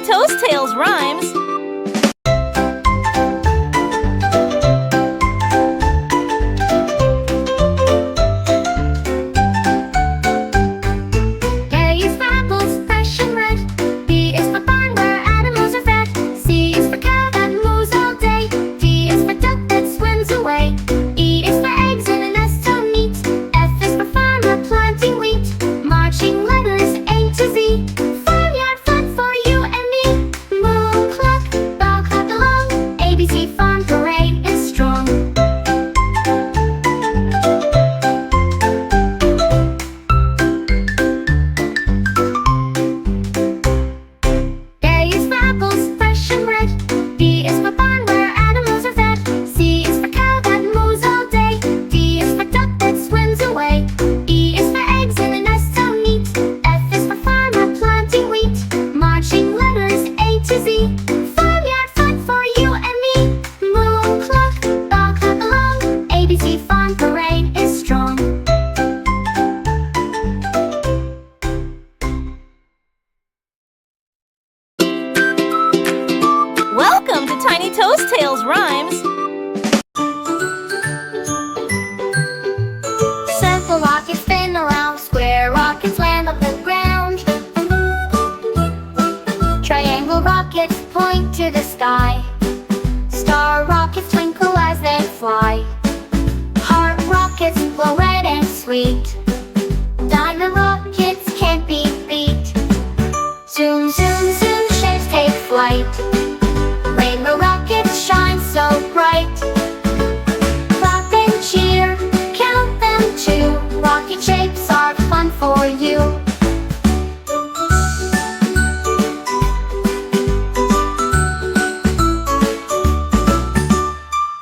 Tiny Toes Tales Rhymes. Welcome to Tiny Toes Tales Rhymes. Circle rockets spin around, square rockets land on the ground. Triangle rockets point to the sky. Star rockets twinkle as they fly. Heart rockets glow red and sweet. Diamond rockets can't be beat. Zoom, zoom, zoom, shapes take flight. Rainbow rockets shine so bright. Clap and cheer, count them too. Rocket shapes are fun for you.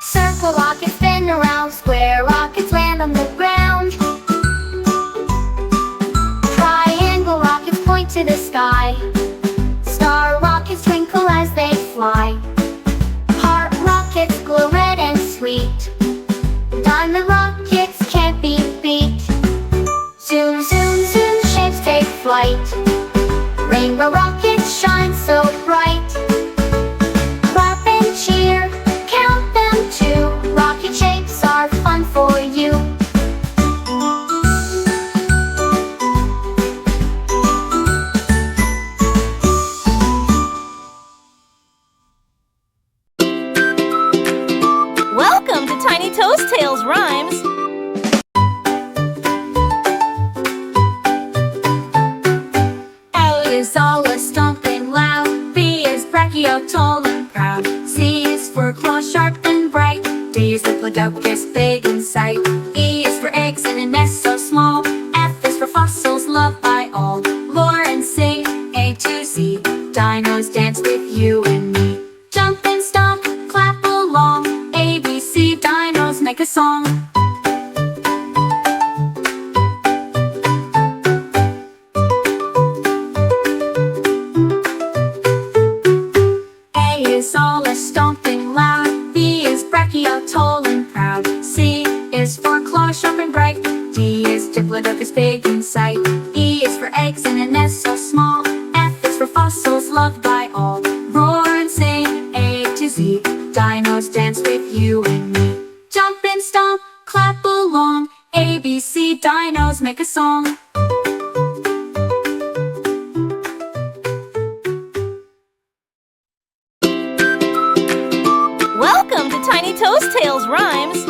Circle rockets spin around, square rockets land on the ground. Triangle rockets point to the sky. Star rockets twinkle as they fly. Heart rockets glow red and sweet. Diamond rockets can't be beat. Zoom, zoom, zoom, shapes take flight. Rainbow rockets shine so bright. Clap and cheer, count them too. Rocket shapes are fun for you. Welcome to Tiny Toes Tales Rhymes. A is always stomping loud. B is brachio, tall and proud. C is for claws sharp and bright. D is diplodocus, big in sight. E is for eggs in a nest so small. F is for fossils loved by all. Roar and sing, A to Z. Dinos dance with you and me. Jump and stomp, clap along. A, B, C, dinos make a song. A is always stomping loud. B is brachio, tall and proud. C is for claws sharp and bright. D is diplodocus, big in sight. E is for eggs in a nest so small. F is for fossils loved by all. Roar and sing, A to Z. Dinos dance with you and me. Jump and stomp, clap along. A, B, C, dinos make a song. Welcome to Tiny Toes Tales Rhymes.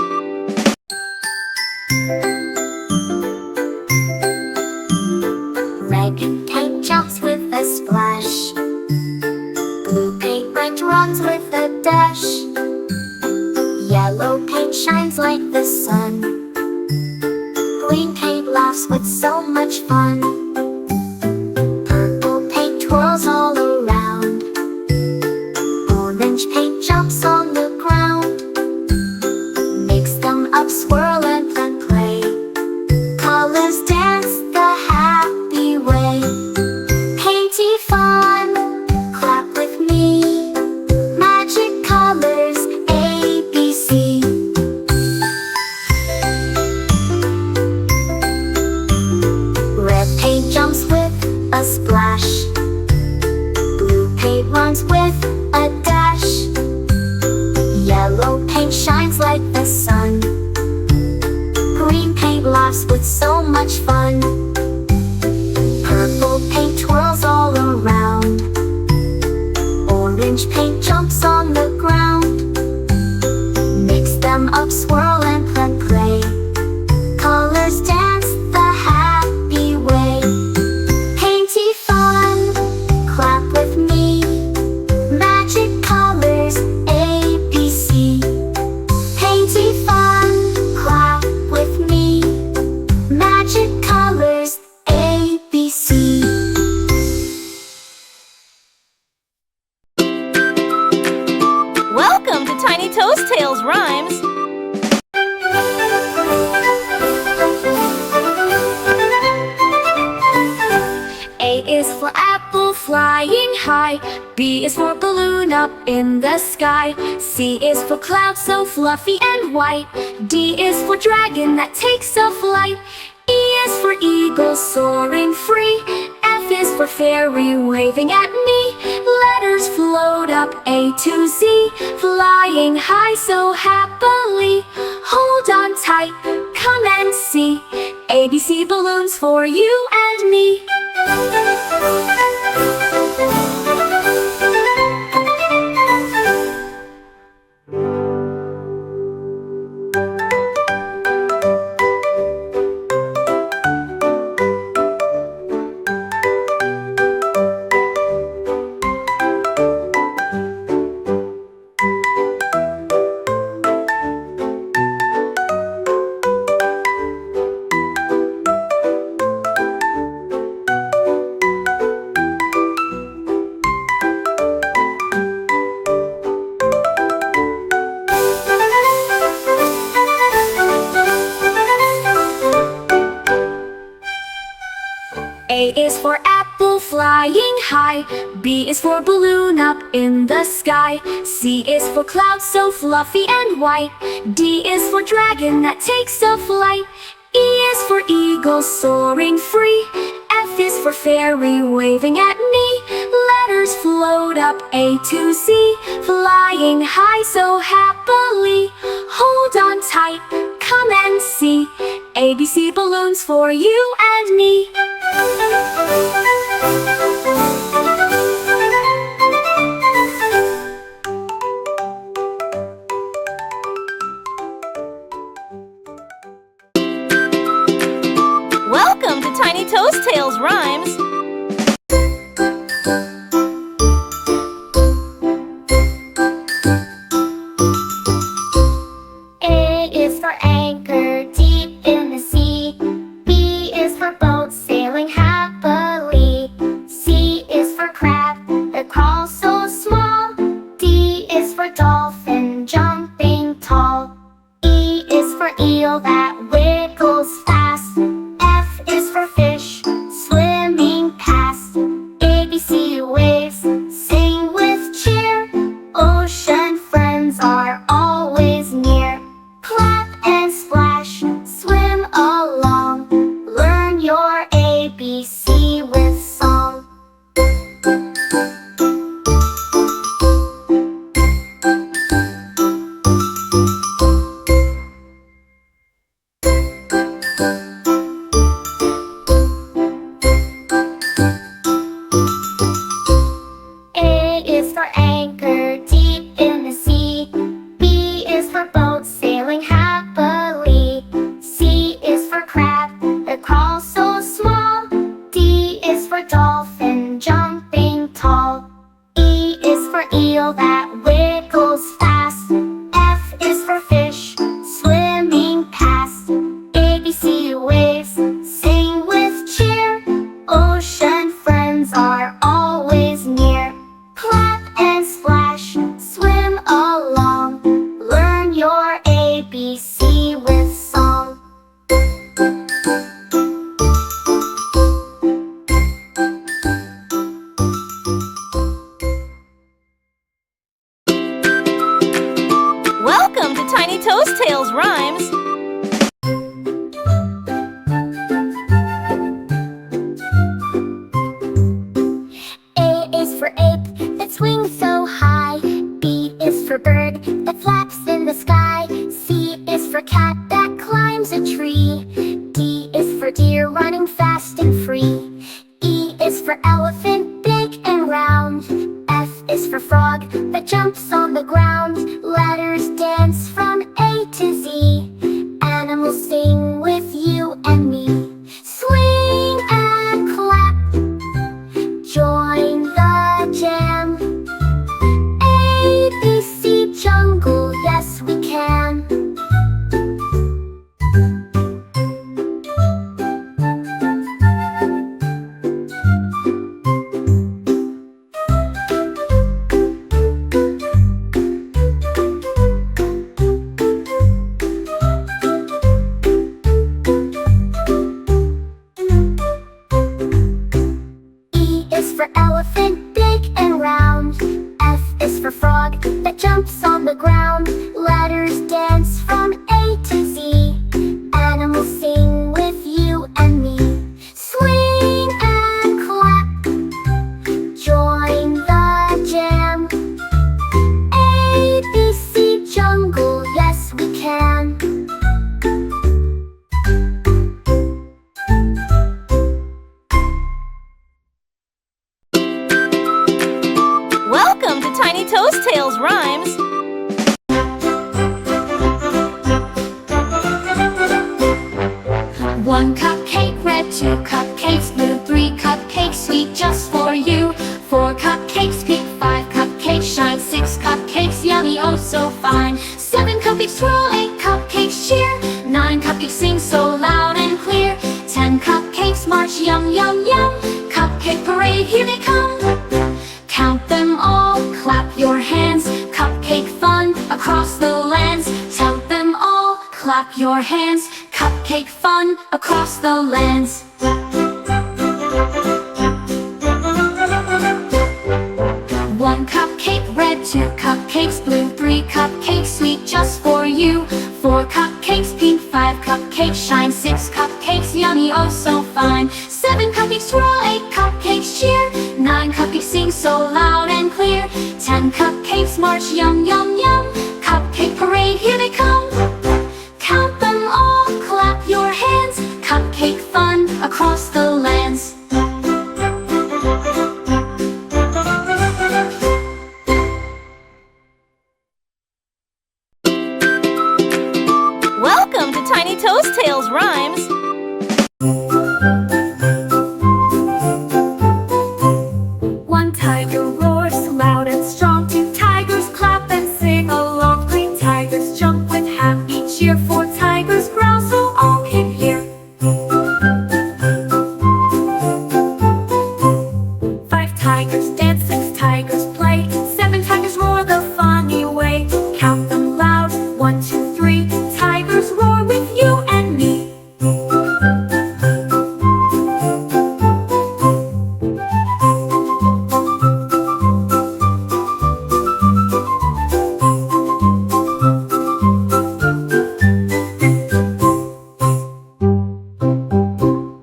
Red paint jumps with a splash. Blue paint runs with a dash. Yellow paint shines like the sun. Green paint laughs with so much fun. Purple paint twirls all around. Orange paint jumps on the ground. Mix them up, swirl and then play. Colors dance the happy way. Painty fun, clap with me. Magic colors, A, B, C. Red paint jumps with a splash. Blue paint runs with a dash. Yellow paint shines like the sun. Green paint laughs with so much fun. Purple paint twirls all around. Orange paint jumps on the ground. Mix them up, swirl and play. Colors dance the happy way. Painty fun, clap with me. Magic colors, ABC. Painty fun, clap with me. Magic colors, ABC. Welcome to Tiny Toast Tales Rhymes. A is for apple, flying high. B is for balloon, up in the sky. C is for cloud, so fluffy and white. D is for dragon that takes a flight. E is for eagle, soaring free. F is for fairy, waving at me. Letters float up, A to Z, flying high so happily. Hold on tight, come and see. ABC balloons for you and me. A is for apple, flying high. B is for balloon, up in the sky. C is for cloud, so fluffy and white. D is for dragon that takes a flight. E is for eagle, soaring free. F is for fairy, waving at me. Letters float up, A to Z, flying high so happily. Hold on tight, come and see. ABC balloons for you and me. Welcome to Tiny Toast Tales Rhymes. A is for anchor, deep in the sea. B is for boat, sailing happily. C is for crab, that crawls so small. D is for dolphin, jumping tall. E is for eel, that wiggles fast. F is for fish, swimming past. ABC waves, sing with cheer. Ocean friends are always near. Clap and splash, swim along. Learn your ABC with song. A is for anchor, deep in the sea. B is for boat, sailing happily. C is for crab, that crawls so small. D is for dolphin, jumping tall. E is for eel, that wiggles fast. F is for fish, swimming past. ABC waves, sing with cheer. Ocean friends are always near. Clap and splash, swim along. Learn your ABC with song. for elephant, big and round. F is for frog that jumps on the ground. Letters dance from A to Z. Animals sing with you and me. Swing and clap, join the jam. A, B, C, jungle, yes we can. For elephant, big and round. F is for frog that jumps on the ground. Letters dance from A to Z. Animals sing with you and me. Swing and clap, join the jam. A, B, C, jungle, yes we can. Welcome to Tiny Toast Tales Rhymes. One cupcake red, two cupcakes blue, three cupcakes sweet just for you. Four cupcakes pink, five cupcakes shine, six cupcakes yummy, oh so fine. Seven cupcakes swirl, eight cupcakes cheer, nine cupcakes sing so loud and clear. 10 cupcakes march, yum yum yum, cupcake parade, here they come. Count them all, clap your hands, cupcake fun across the lands. Count them all, clap your hands, cupcake fun across the lands. One cupcake red, two cupcakes blue, three cupcakes sweet just for you. Four cupcakes pink, five cupcakes shine, six cupcakes yummy, oh so fine. Seven cupcakes swirl, eight cupcakes cheer, nine cupcakes sing so loud and clear. 10 cupcakes march, yum yum yum, cupcake parade, here they come. Count them all, clap your hands, cupcake fun across the lands. Welcome to Tiny Toast Tales Rhymes. One tiger roars loud and strong, two tigers clap and sing along. Three tigers jump with happy cheer, four tigers growl so all can hear. Five tigers dance, six tigers play, seven tigers roar the funny way. Count them loud, 1, 2, 3, tigers roar with you and me.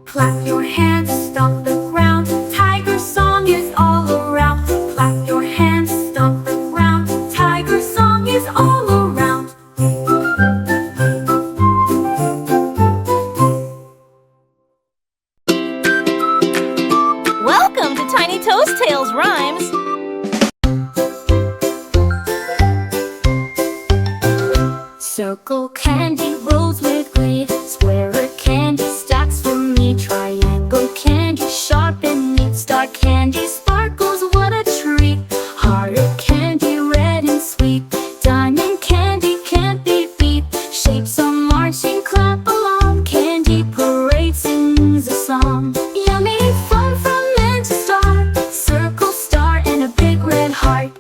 Clap your hands, stomp the ground, tiger song is all around. Clap your hands, stomp the ground, tiger song is all around. Welcome to Tiny Toast Tales Rhymes. Circle candy rolls with glee, square candy stacks for me. Triangle candy sharp and neat, star candy sparkles, what a treat. Heart candy red and sweet, diamond candy can't be beat. Shapes are marching, clap along, candy parade sings a song. Yummy fun from end to star, circle, star, and a big red heart.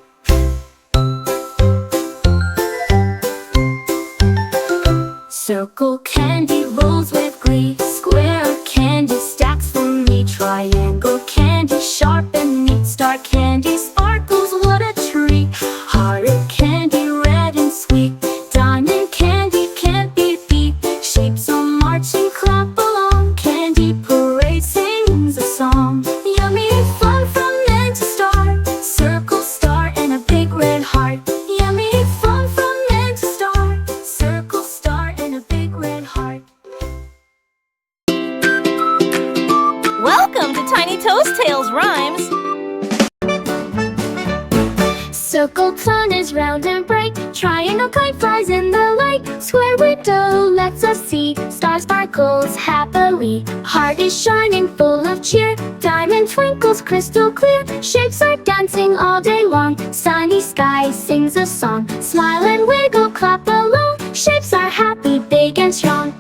Circle candy rolls with glee, square candy stacks for me. Triangle candy sharp and neat, star candy sparkles, what a treat. Heart candy red and sweet, diamond candy can't be beat. Shapes are marching, clap along, candy parade sings a song. Yummy fun from end to star, circle, star, and a big red heart. Yummy fun from end to star, circle, star, and a big red heart. Circle sun is round and bright. Triangle kite flies in the light. Square window lets us see. Star sparkles happily. Heart is shining full of cheer. Diamond twinkles crystal clear. Shapes are dancing all day long. Sunny sky sings a song. Smile and wiggle, clap along. Shapes are happy, big and strong.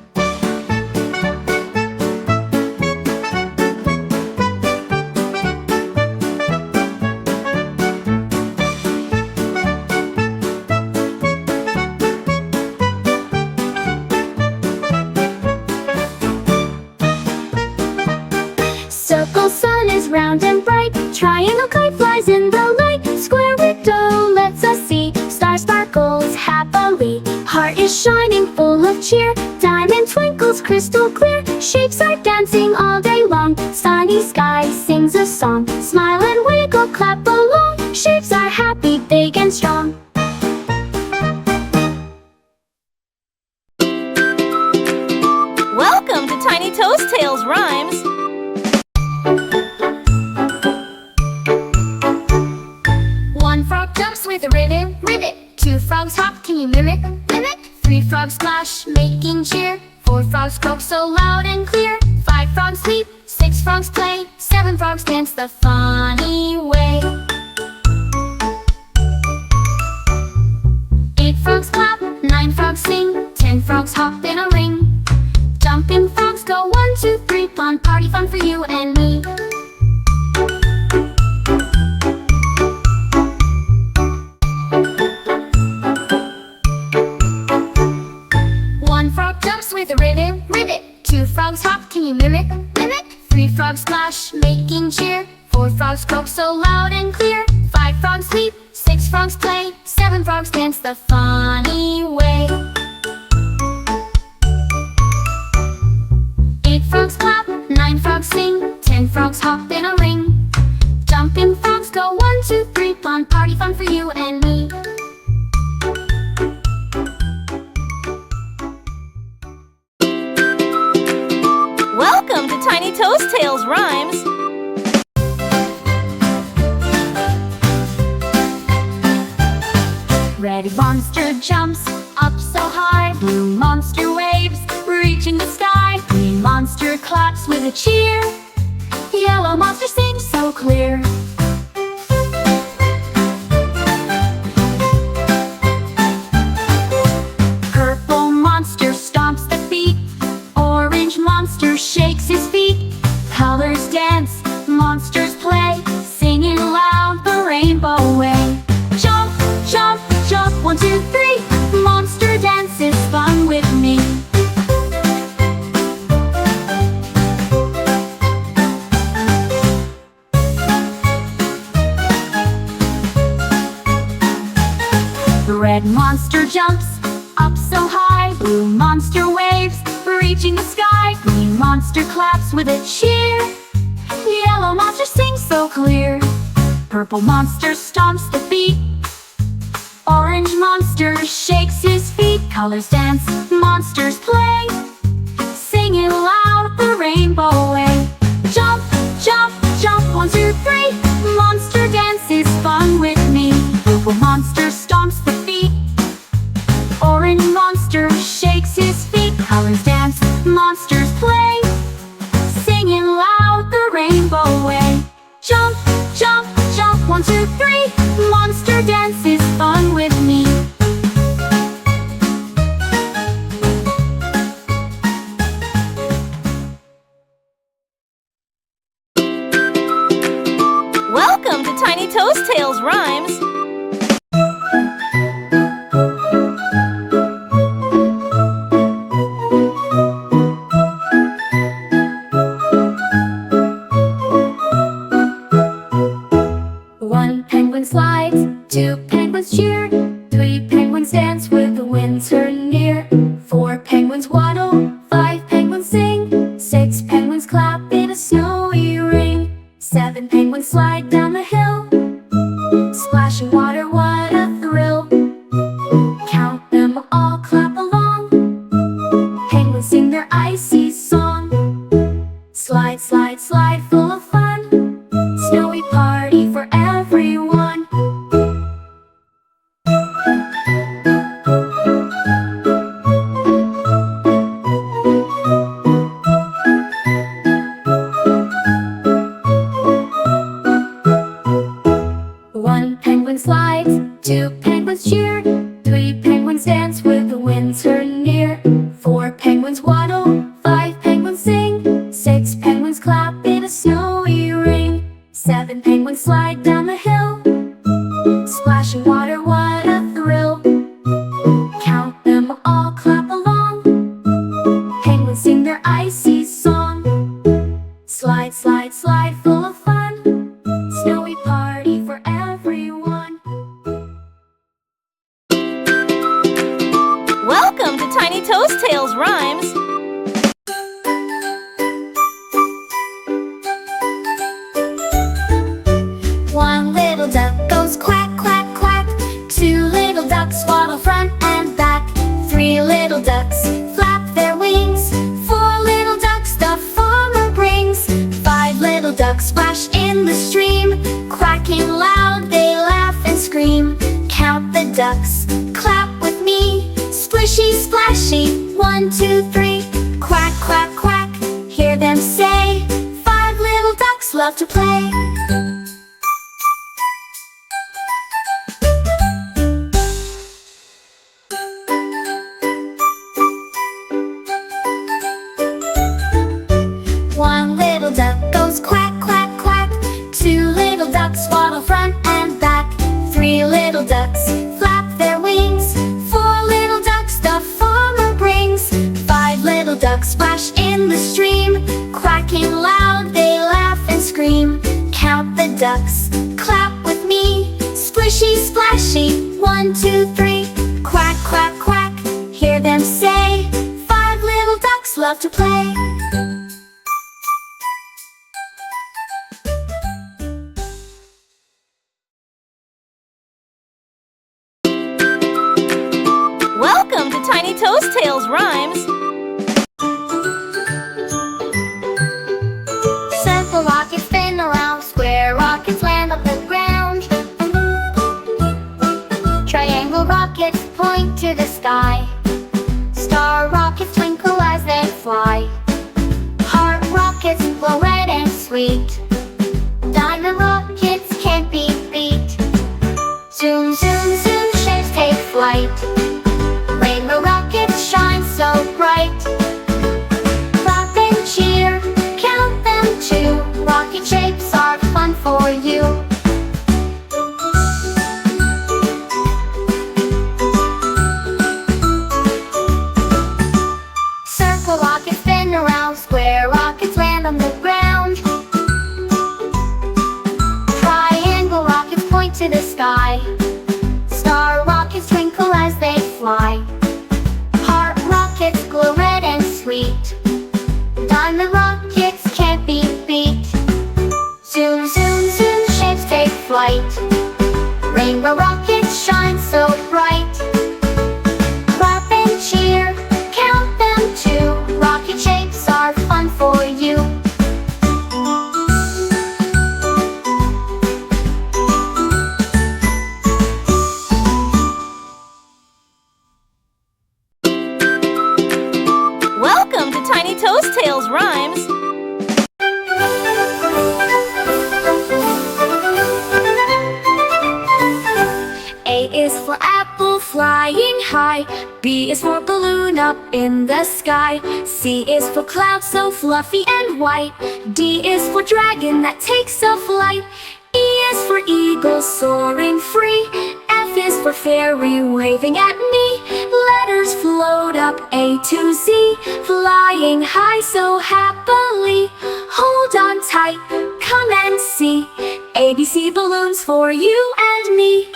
Circle sun is round and bright. Triangle kite flies in the light. Square window lets us see. Star sparkles happily. Heart is shining full of cheer. Diamond twinkles crystal clear. Shapes are dancing all day long. Sunny sky sings a song. Smile and wiggle, clap along. Shapes are happy, big and strong. Welcome to Tiny Toast Tales Rhymes. One frog jumps with a ribbit, ribbit. Two frogs hop, can you mimic, mimic? Three frogs splash, making cheer. Four frogs croak so loud and clear. Five frogs sleep, six frogs play. Seven frogs dance the funny way. Eight frogs clap, nine frogs sing. 10 frogs hop in a ring. Jumping frogs go 1, 2, 3. Fun party fun for you and me. One frog jumps with a ribbit, ribbit. Two frogs hop, can you mimic, mimic? Three frogs splash, making cheer. Four frogs croak so loud and clear. Five frogs sleep, six frogs play. Seven frogs dance the funny way. Eight frogs clap, nine frogs sing. 10 frogs hop in a ring. Jumping frogs go 1, 2, 3. Fun party fun for you and me. Welcome to Tiny Toast Tales Rhymes. Red monster jumps up so high. Blue monster waves, reaching the sky. Green monster claps with a cheer. Yellow monster sings so clear. Purple monster stomps the feet. Orange monster shakes his feet. Colors dance, monsters play, singing loud the rainbow way. Jump, jump, jump, 1, 2, 3. Monster dance is fun with me. The red monster jumps up so high. Blue monster waves, reaching the sky. Green monster claps with a cheer. Yellow monster sings so clear. Purple monster stomps the beat. Orange monster shakes his feet. Colors dance, monsters play, singing loud the rainbow way. Jump, jump, jump, 1, 2, 3. Monster dance is fun with me. Purple monster stomps the feet. Orange monster shakes his feet. Colors dance, monsters play, singing loud the rainbow way. Jump, jump, jump, 1, 2, 3. Monster dance is fun with me. Welcome to Tiny Toast Tales Rhymes. One penguin slides, two penguins cheer. Three penguins dance with the wind turn near. Four penguins waddle, five penguins sing. Six penguins clap in a snowy ring. Seven penguins slide down the hill. Splashing water, what a thrill. Count them all, clap along. Penguins sing their icy song. Slide, slide, slide, full of fun. Snowy party for everyone. penguin slides, 2 penguins cheer, 3 penguins dance with the wind turn near, 4 penguins waddle, 5 penguins sing, 6 penguins clap in a snowy ring, 7 penguins slide down the hill, splashing water, what a thrill. Count them all, clap along, penguins sing their icy song. Slide, slide, slide, full of fun, snowy party for everyone. Welcome to Tiny Toast Tales Rhymes. One little duck goes quack, quack, quack. 2 little ducks waddle front and back. 3 little ducks flap their wings. 4 little ducks the farmer brings. 5 little ducks splash in the stream. Quacking loud, they laugh and scream. Count the ducks, clap with me. Splishy, splashy, 1, 2, 3. Quack, quack, quack, hear them say. 5 little ducks love to play. One little duck goes quack, quack, quack. 2 little ducks waddle front and back. 3 little ducks flap their wings. 4 little ducks the farmer brings. 5 little ducks splash in the stream. Quacking loud, they laugh and scream. Count the ducks, clap with me. Splishy, splashy, 1, 2, 3. Quack, quack, quack, hear them say. 5 little ducks love to play. Welcome to Tiny Toast Tales Rhymes. Circle rockets spin around, square rockets land on the ground. Triangle rockets point to the sky. Star rockets twinkle as they fly. Heart rockets glow red and sweet. Diamond rockets can't be beat. Zoom, zoom, zoom, shapes take flight. Rainbow rockets shine so bright. Clap and cheer, count them too. Rocket shapes are fun for you. Circle rockets spin around, square rockets land on the ground. Triangle rockets point to the sky. Star rockets twinkle as they fly. Heart rockets glow red and sweet. Diamond rockets can't be beat. Zoom, zoom, zoom, shapes take flight. Rainbow rockets shine so bright. Clap and cheer, count them too. Rocket shapes are fun for you. Welcome to Tiny Toast Tales Rhymes. A is for apple flying high. B is for balloon up in the sky. C is for cloud so fluffy and white. D is for dragon that takes a flight. E is for eagle soaring free. F is for fairy waving at me. Letters float up A to Z, flying high so happily. Hold on tight, come and see. ABC balloons for you and me.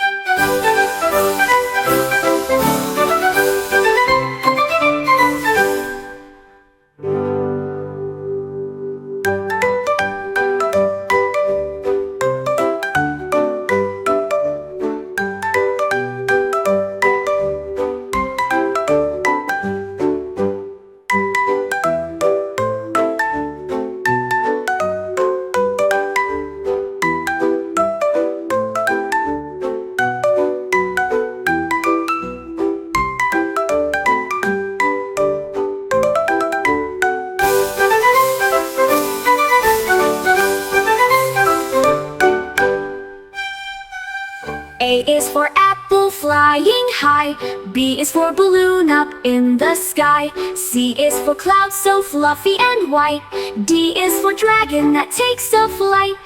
A is for apple flying high. B is for balloon up in the sky. C is for cloud so fluffy and white. D is for dragon that takes a flight.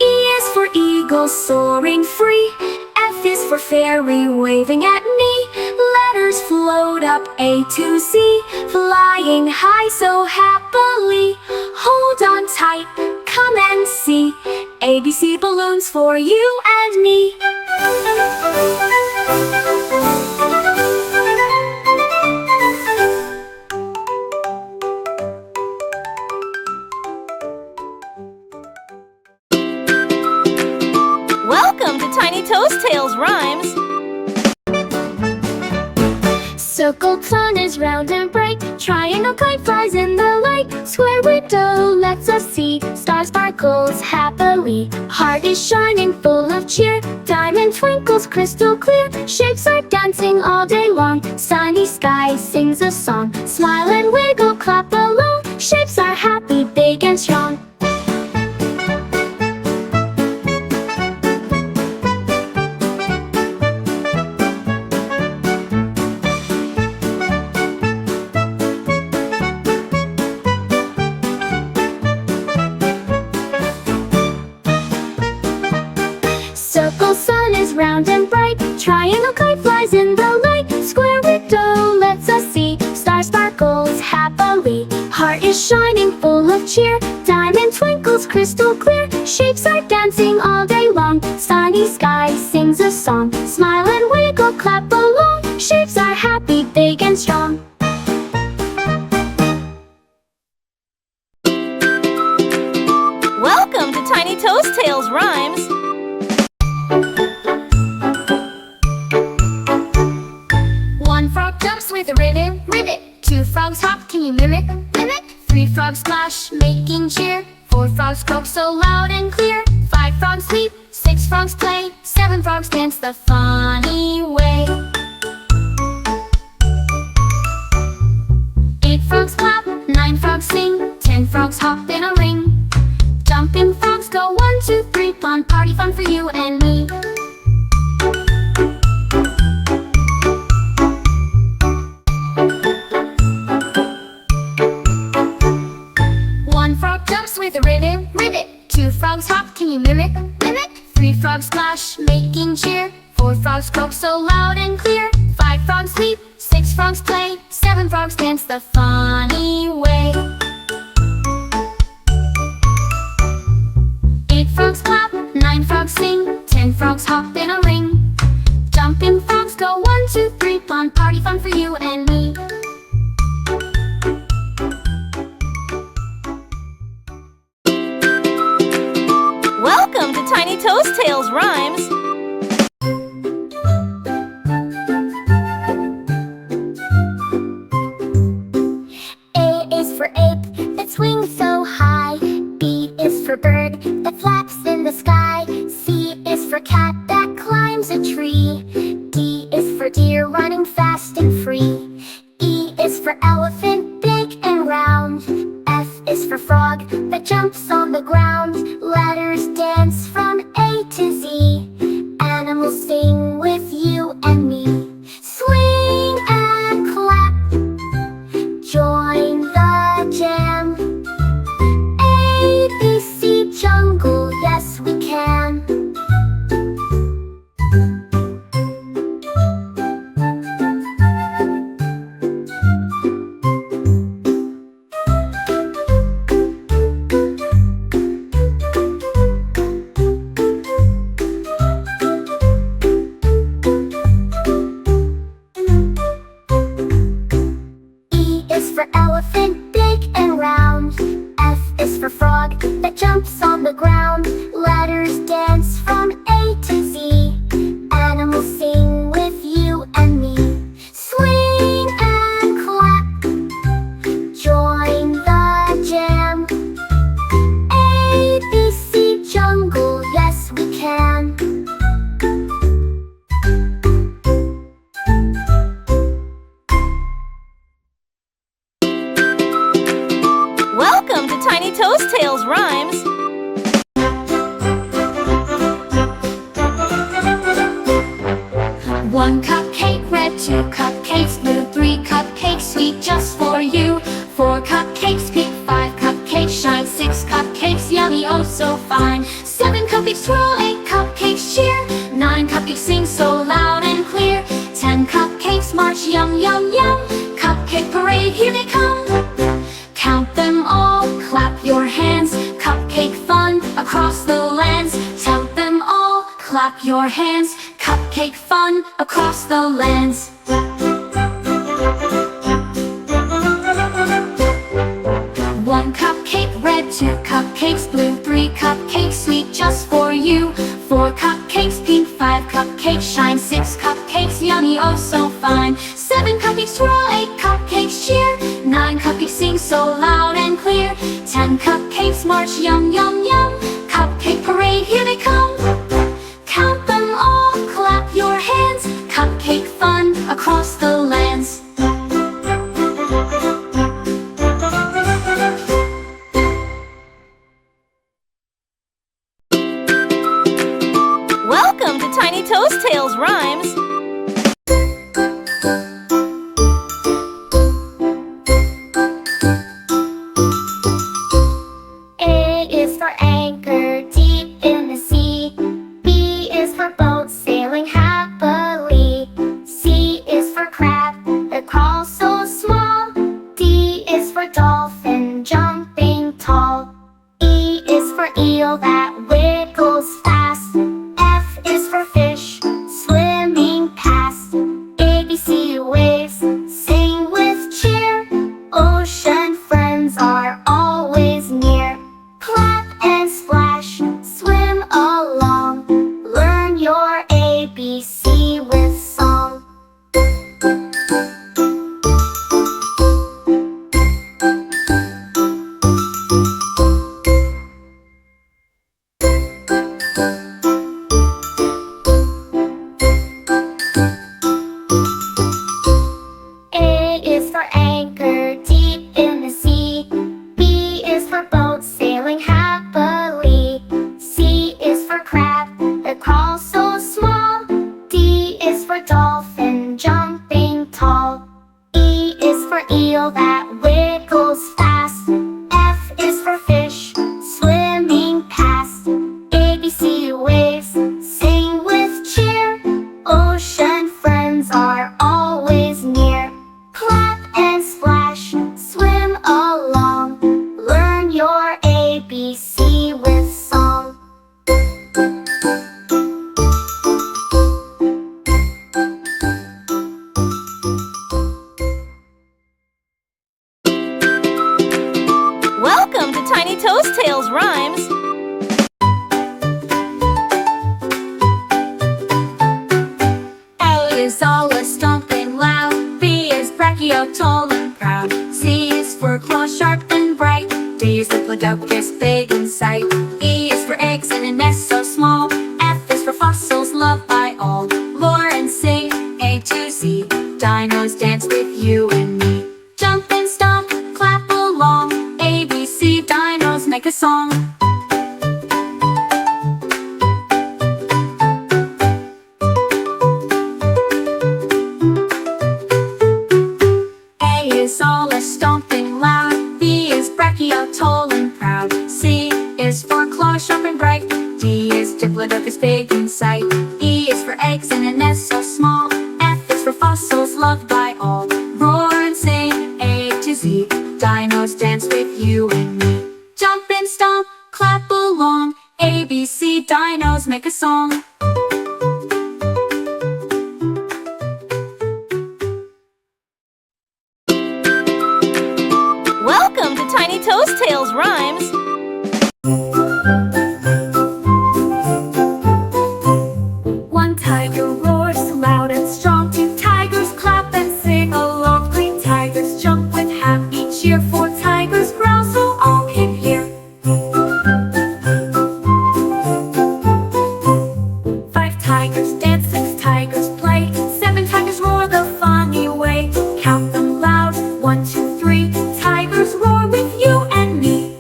E is for eagle soaring free. F is for fairy waving at me. Letters float up A to Z, flying high so happily. Hold on tight, come and see ABC balloons for you and me. Welcome to Tiny Toast Tales Rhymes. Circle sun is round and bright. Triangle kite flies in the light. Square window lets us see. Star sparkles happily. Heart is shining full of cheer. Diamond twinkles crystal clear. Shapes are dancing all day long. Sunny sky sings a song. Smile and wiggle, clap along. Shapes are happy, big and strong. Circle sun is round and bright. Triangle kite flies in the light. Square window lets us see. Star sparkles happily. Heart is shining full of cheer. Diamond twinkles crystal clear. Shapes are dancing all day long. Sunny sky sings a song. Smile and wiggle, clap along. Shapes are happy, big and strong. Welcome to Tiny Toast Tales Rhymes. One frog jumps with a ribbit, ribbit. Two frogs hop, can you mimic, mimic? Three frogs splash, making cheer. Four frogs croak so loud and clear. Five frogs leap, six frogs play. Seven frogs dance the funny way. Eight frogs clap, nine frogs sing. 10 frogs hop in a ring. Jumping frogs go 1, 2, 3. Fun party fun for you and me. One frog jumps with a ribbit, ribbit. Two frogs hop, can you mimic, mimic? Three frogs splash, making cheer. Four frogs croak so loud and clear. Five frogs leap, six frogs play. Seven frogs dance the funny way. Eight frogs clap, nine frogs sing. 10 frogs hop in a ring. Jumping frogs go 1, 2, 3. Fun party fun for you and me. Welcome to Tiny Toast Tales Rhymes. A is for ape that swings so high. B is for bird that flaps in the sky. C is for cat that climbs a tree. D is for deer running fast and free. E is for elephant, big and round. F is for frog that jumps on the ground. Letters dance from A to Z. Animals sing with you and me. Swing and clap, join the jam. ABC jungle, yes we can. 1 cupcake red, 2 cupcakes blue, 3 cupcakes sweet just for you, 4 cupcakes pink, 5 cupcakes shine, 6 cupcakes yummy oh so fine, 7 cupcakes swirl, 8 cupcakes cheer, 9 cupcakes sing so loud and clear, 10 cupcakes march yum yum yum, cupcake parade here they come. Count them all, clap your hands, cupcake fun across the lands. Count them all, clap your hands, cupcake fun across the lands. 1 cupcake red, 2 cupcakes blue, 3 cupcakes sweet just for you, 4 cupcakes pink, 5 cupcakes shine, 6 cupcakes yummy oh so fine, 7 cupcakes swirl, 8 cupcakes cheer, 9 cupcakes sing so loud and clear, 10 cupcakes march yum yum yum, cupcake parade here they come. Count them all, clap your hands, cupcake fun across the lands. Welcome to Tiny Toast Tales Rhymes. A is for anchor deep in the sea. B is for boat sailing happily. C is for crab that crawls so small. D is for dolphin jumping tall. E is for eel that wiggles fast. F is for fish swimming past. A, B, C waves sing with cheer. Ocean friends are always near. Clap and splash, swim along. Learn your ABC with song. A is for anchor deep in the sea. B is for boat sailing happily. C is for crab that crawls so small. D is for dolphin jumping tall. E is for eel that wiggles fast. F is for fish swimming past. A, B, C waves sing with cheer. Ocean friends are always near. Clap and splash, swim along. Learn your ABC with song. Welcome to Tiny Toast Tales Rhymes. A is always stomping loud. B is brachio, tall and proud. C is for claws sharp and bright. D is diplodocus, big in sight. E is for eggs in a nest so small. F is for fossils loved by all. Roar and sing, A to Z. Dinos dance with you and me. Jump and stomp, clap along. A, B, C, dinos make a song. A is always stomping loud. B is brachio, tall and proud. C is for claws sharp and bright. D is diplodocus, big in sight. E is for eggs in a nest so small. F is for fossils loved by all. Roar and sing, A to Z. Dinos dance with you and me. Jump and stomp, clap along. A, B, C, dinos make a song. Welcome to Tiny Toast Tales Rhymes. One tiger roars loud and strong. 2 tigers clap and sing along. 3 tigers jump with happy cheer. 4 tigers growl so all can hear. 5 tigers dance, 6 tigers play. 7 tigers roar the funny way. Count them loud, 1, 2, 3. Tigers roar with you and me.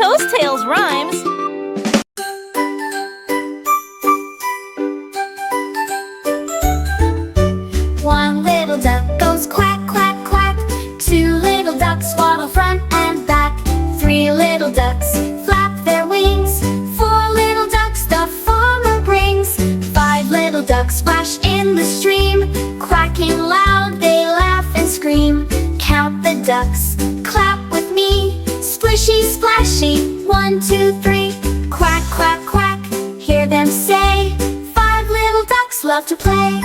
Toast Tales rhymes. One little duck goes quack, quack, quack. Two little ducks waddle front and back. Three little ducks flap their wings. Four little ducks the farmer brings. Five little ducks splash in the stream. Quacking loud, they laugh and scream. Count the ducks, clap with me. Splishy, splashy, 1, 2, 3. Quack, quack, quack, hear them say. Five little ducks love to play.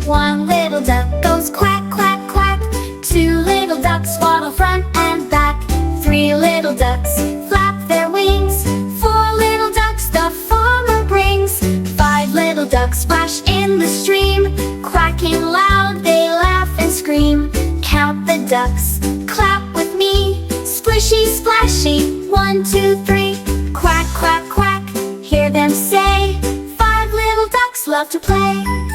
One little duck goes quack, quack, quack. Two little ducks waddle front and back. Three little ducks flap their wings. Four little ducks the farmer brings. Five little ducks splash in the stream. Quacking loud, they laugh and scream. Count the ducks, clap with me. Splishy, splashy, 1, 2, 3. Quack, quack, quack, hear them say. Five little ducks love to play.